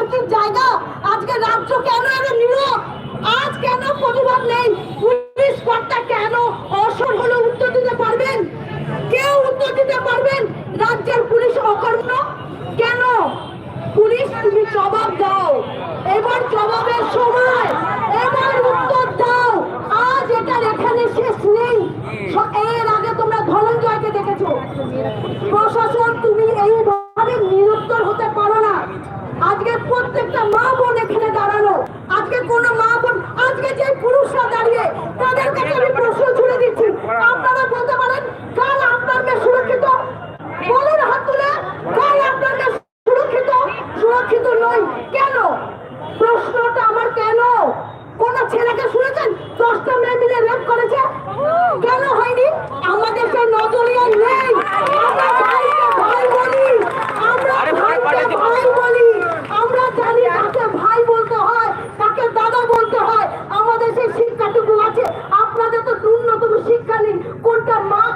উচিত জায়গা। আজকে রাজ্য কেন এত নীরব? আজ কেন প্রতিবাদ নেই? পুলিশ কর্তা কেন অসর হলে উত্তর দিতে পারবেন? কেউ উত্তর দিতে পারবেন? রাজ্যের পুলিশ অকর্ম কেন? পুলিশ তুমি জবাব দাও, এবার জবাবের সময়, এবার উত্তর দাও। আজ এটার এখানে শেষ নেই। এর আগে তোমরা ধনঞ্জয়কে দেখেছো। প্রশাসন তুমি এইভাবে নিরুত্তর হতে পারো না। আজকে প্রত্যেকটা মা বোন এখানে দাঁড়ানো, আজকে কোন মা বোন, আজকে যে পুরুষরা দাঁড়িয়ে, তাদের কাছে আমি প্রশ্ন ছুড়ে দিচ্ছি, আপনারা বলতে পারেন কাল আপনার মেয়ে সুরক্ষিত? বলুন হাত তুলে, কাল আপনার মেয়ে সুরক্ষিত? সুরক্ষিত নয় কেন? প্রশ্নটা আমার কেন? কোন ছেলেকে শুনেছেন 10টা মেয়ে মিলে রেপ করেছে? কেন হয়নি? আমাদের সেই নজরিয়া নেই। আমরা ভাইকে ভাই বলি, আমরা ভাইকে